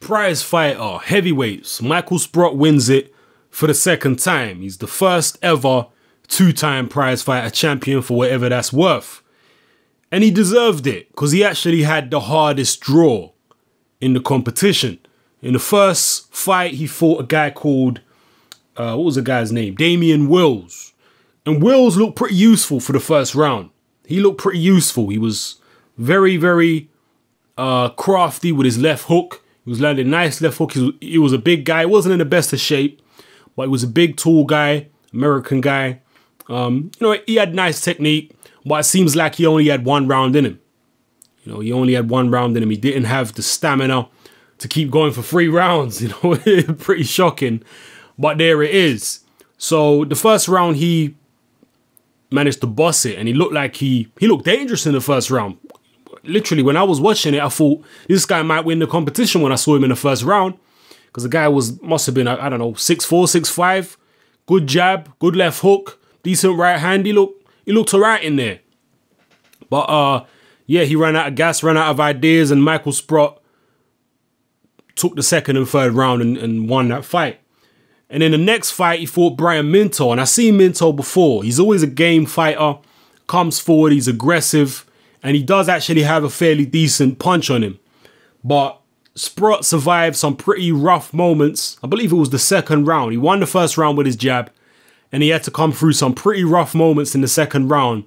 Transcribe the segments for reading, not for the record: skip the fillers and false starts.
Prizefighter heavyweights. Michael Sprott wins it for the second time. He's the first ever two-time Prizefighter champion for whatever that's worth. And he deserved it because he actually had the hardest draw in the competition. In the first fight, he fought a guy called, what was the guy's name? Damian Wills. And Wills looked pretty useful for the first round. He looked pretty useful. He was very, very crafty with his left hook. He was landing nice left hook. He was a big guy. He wasn't in the best of shape, but he was a big, tall guy, American guy. You know, he had nice technique, but it seems like he only had one round in him. You know, he only had one round in him. He didn't have the stamina to keep going for 3 rounds. You know, pretty shocking. But there it is. So the first round, he managed to boss it, and he looked like he looked dangerous in the first round. Literally, when I was watching it, I thought this guy might win the competition when I saw him in the first round, because the guy must have been, I don't know, 6'4", 6'5", good jab, good left hook, decent right hand. He looked alright in there. But yeah, he ran out of gas, ran out of ideas, and Michael Sprott took the second and third round and won that fight. And in the next fight, he fought Brian Minto, and I've seen Minto before. He's always a game fighter, comes forward, he's aggressive, and he does actually have a fairly decent punch on him. But Sprott survived some pretty rough moments. I believe it was the second round. He won the first round with his jab, and he had to come through some pretty rough moments in the second round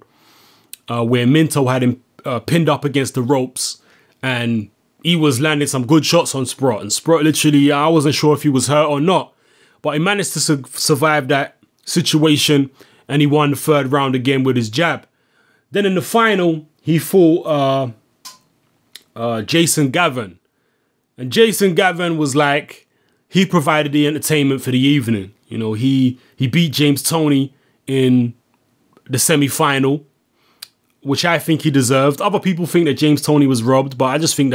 where Minto had him pinned up against the ropes, and he was landing some good shots on Sprott. And Sprott literally, I wasn't sure if he was hurt or not, but he managed to survive that situation, and he won the third round again with his jab. Then in the final, he fought Jason Gavin. And Jason Gavin was like, he provided the entertainment for the evening. You know, he beat James Toney in the semi-final, which I think he deserved. Other people think that James Toney was robbed, but I just think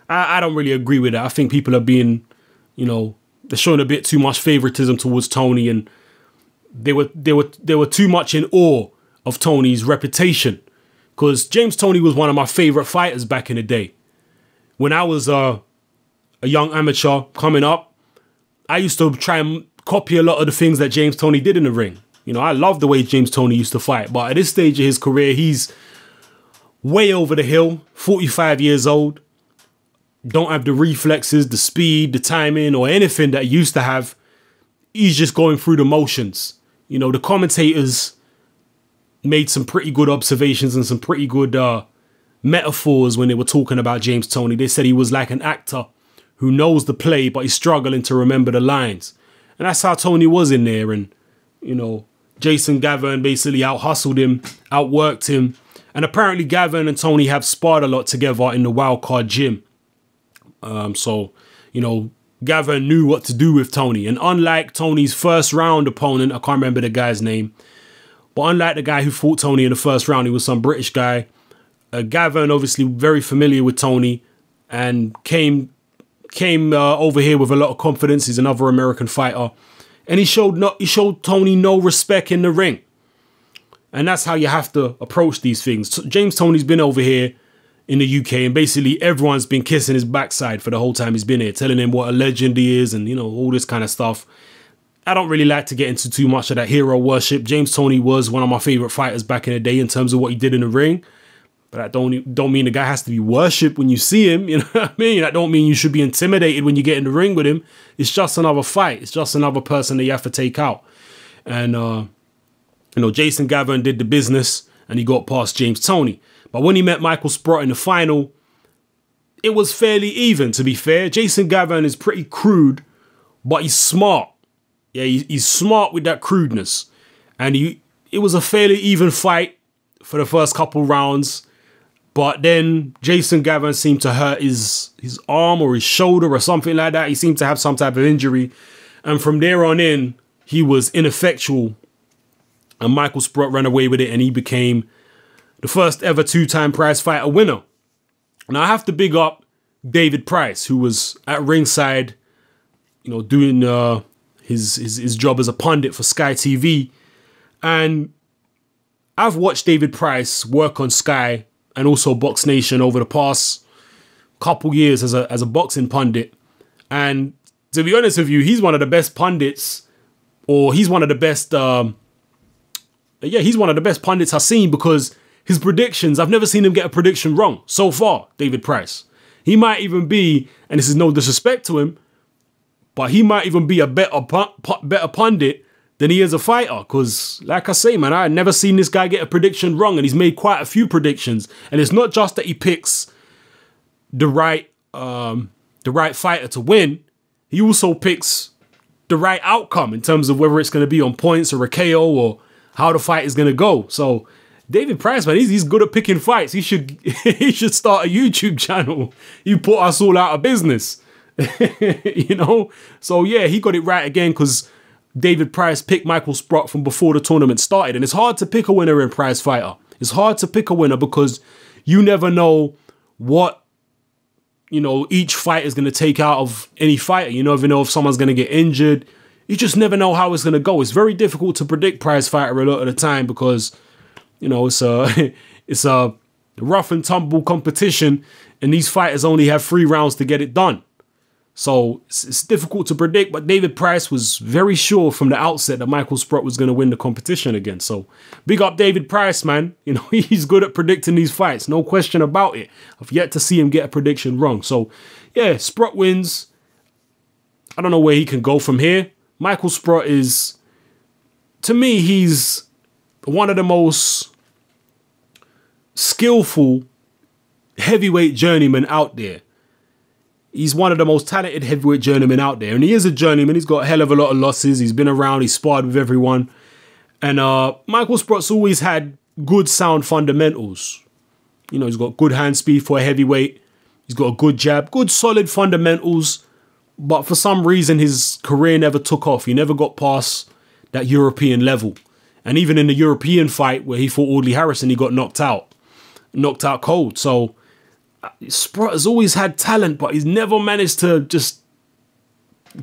I don't really agree with that. I think people are being, you know, they're showing a bit too much favoritism towards Toney, and they were too much in awe of Toney's reputation. Because James Toney was one of my favorite fighters back in the day. When I was a young amateur coming up, I used to try and copy a lot of the things that James Toney did in the ring. You know, I love the way James Toney used to fight. But at this stage of his career, he's way over the hill, 45 years old. Don't have the reflexes, the speed, the timing, or anything that he used to have. He's just going through the motions. You know, the commentators made some pretty good observations and some pretty good metaphors when they were talking about James Toney. They said he was like an actor who knows the play, but he's struggling to remember the lines. And that's how Toney was in there. And, you know, Jason Gavin basically out-hustled him, outworked him. And apparently Gavin and Toney have sparred a lot together in the Wildcard gym. So, you know, Gavin knew what to do with Toney. And unlike Toney's first round opponent, I can't remember the guy's name, but unlike the guy who fought Toney in the first round, he was some British guy. Gavin, obviously very familiar with Toney, and came over here with a lot of confidence. He's another American fighter, and he showed Toney no respect in the ring. And that's how you have to approach these things. James Toney's been over here in the UK, and basically everyone's been kissing his backside for the whole time he's been here, telling him what a legend he is, and, you know, all this kind of stuff. I don't really like to get into too much of that hero worship. James Toney was one of my favorite fighters back in the day in terms of what he did in the ring. But that don't mean the guy has to be worshipped when you see him. You know what I mean? That don't mean you should be intimidated when you get in the ring with him. It's just another fight. It's just another person that you have to take out. And, you know, Jason Gavin did the business, and he got past James Toney. But when he met Michael Sprott in the final, it was fairly even, to be fair. Jason Gavin is pretty crude, but he's smart. Yeah, he's smart with that crudeness. And it was a fairly even fight for the first couple rounds. But then Jason Gavin seemed to hurt his arm or his shoulder or something like that. He seemed to have some type of injury. And from there on in, he was ineffectual. And Michael Sprott ran away with it, and he became the first ever two-time Prizefighter winner. Now I have to big up David Price, who was at ringside, you know, doing his job as a pundit for Sky TV. And I've watched David Price work on Sky and also Box Nation over the past couple years as a boxing pundit. And to be honest with you, he's one of the best pundits, or he's one of the best, he's one of the best pundits I've seen, because his predictions, I've never seen him get a prediction wrong so far, David Price. He might even be, and this is no disrespect to him, but he might even be a better pundit than he is a fighter. Because, like I say, man, I've never seen this guy get a prediction wrong, and he's made quite a few predictions. And it's not just that he picks the right fighter to win. He also picks the right outcome in terms of whether it's going to be on points or a KO or how the fight is going to go. So David Price, man, he's good at picking fights. He should he should start a YouTube channel. He put us all out of business. You know? So yeah, he got it right again, because David Price picked Michael Sprott from before the tournament started. And it's hard to pick a winner in Prizefighter. It's hard to pick a winner because you never know what, you know, each fight is going to take out of any fighter. You never know if someone's going to get injured. You just never know how it's going to go. It's very difficult to predict Prizefighter a lot of the time because, you know, it's a rough and tumble competition, and these fighters only have 3 rounds to get it done. So it's difficult to predict, but David Price was very sure from the outset that Michael Sprott was going to win the competition again. So big up David Price, man. You know, he's good at predicting these fights. No question about it. I've yet to see him get a prediction wrong. So yeah, Sprott wins. I don't know where he can go from here. Michael Sprott is, to me, he's one of the most skillful heavyweight journeymen out there. He's one of the most talented heavyweight journeymen out there. And he is a journeyman. He's got a hell of a lot of losses. He's been around. He's sparred with everyone. And Michael Sprott's always had good, sound fundamentals. You know, he's got good hand speed for a heavyweight. He's got a good jab. Good, solid fundamentals. But for some reason, his career never took off. He never got past that European level. And even in the European fight where he fought Audley Harrison, he got knocked out. Knocked out cold. So Sprott has always had talent, but he's never managed to just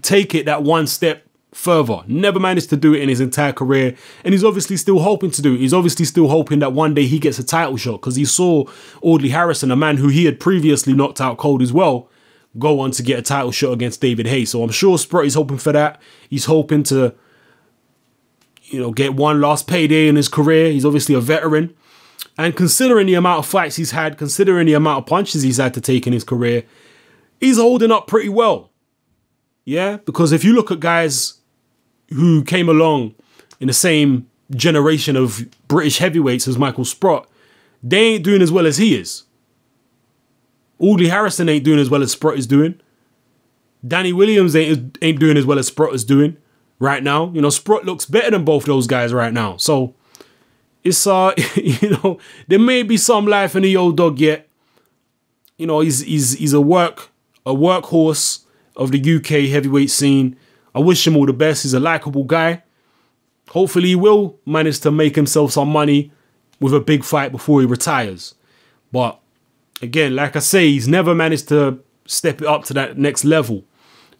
take it that one step further. Never managed to do it in his entire career. And he's obviously still hoping to do it. He's obviously still hoping that one day he gets a title shot, because he saw Audley Harrison, a man who he had previously knocked out cold as well, go on to get a title shot against David Haye. So I'm sure Sprott is hoping for that. He's hoping to, you know, get one last payday in his career. He's obviously a veteran. And considering the amount of fights he's had, considering the amount of punches he's had to take in his career, he's holding up pretty well. Yeah, because if you look at guys who came along in the same generation of British heavyweights as Michael Sprott, they ain't doing as well as he is. Audley Harrison ain't doing as well as Sprott is doing. Danny Williams ain't doing as well as Sprott is doing right now. You know, Sprott looks better than both those guys right now. So it's, you know, there may be some life in the old dog yet. You know, he's a workhorse of the UK heavyweight scene. I wish him all the best. He's a likable guy. Hopefully he will manage to make himself some money with a big fight before he retires. But again, like I say, he's never managed to step it up to that next level.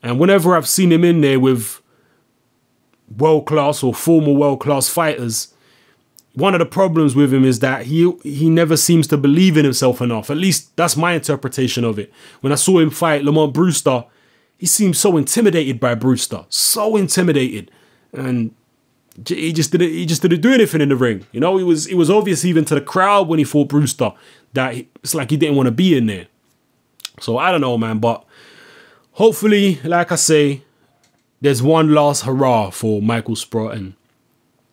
And whenever I've seen him in there with world-class or former world-class fighters, one of the problems with him is that he never seems to believe in himself enough. At least that's my interpretation of it. When I saw him fight Lamont Brewster, he seemed so intimidated by Brewster. So intimidated. And he just didn't do anything in the ring. You know, it was obvious even to the crowd when he fought Brewster that it's like he didn't want to be in there. So I don't know, man. But hopefully, like I say, there's one last hurrah for Michael Sprott, and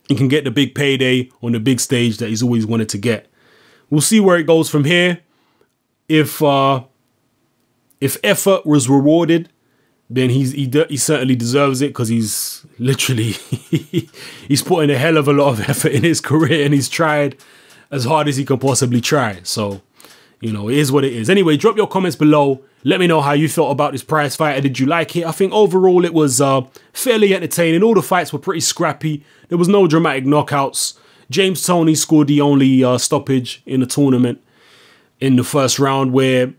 he can get the big payday on the big stage that he's always wanted to get. We'll see where it goes from here. If effort was rewarded, then he certainly deserves it, because he's literally he's put in a hell of a lot of effort in his career, and he's tried as hard as he can possibly try. So, you know, it is what it is. Anyway, drop your comments below. Let me know how you felt about this Prizefighter. Did you like it? I think overall it was fairly entertaining. All the fights were pretty scrappy. There was no dramatic knockouts. James Toney scored the only stoppage in the tournament in the first round, where,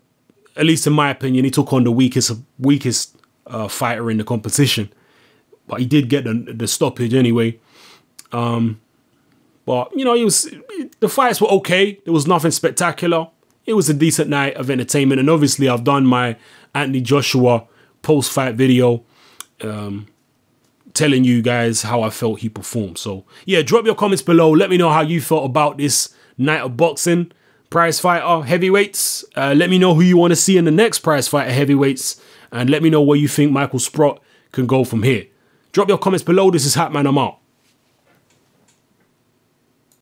at least in my opinion, he took on the weakest fighter in the competition. But he did get the stoppage anyway. But, you know, the fights were okay. There was nothing spectacular. It was a decent night of entertainment. And obviously, I've done my Anthony Joshua post-fight video telling you guys how I felt he performed. So yeah, drop your comments below. Let me know how you felt about this night of boxing. Prizefighter heavyweights. Let me know who you want to see in the next Prizefighter heavyweights, and let me know where you think Michael Sprott can go from here. Drop your comments below. This is Hatman. I'm out.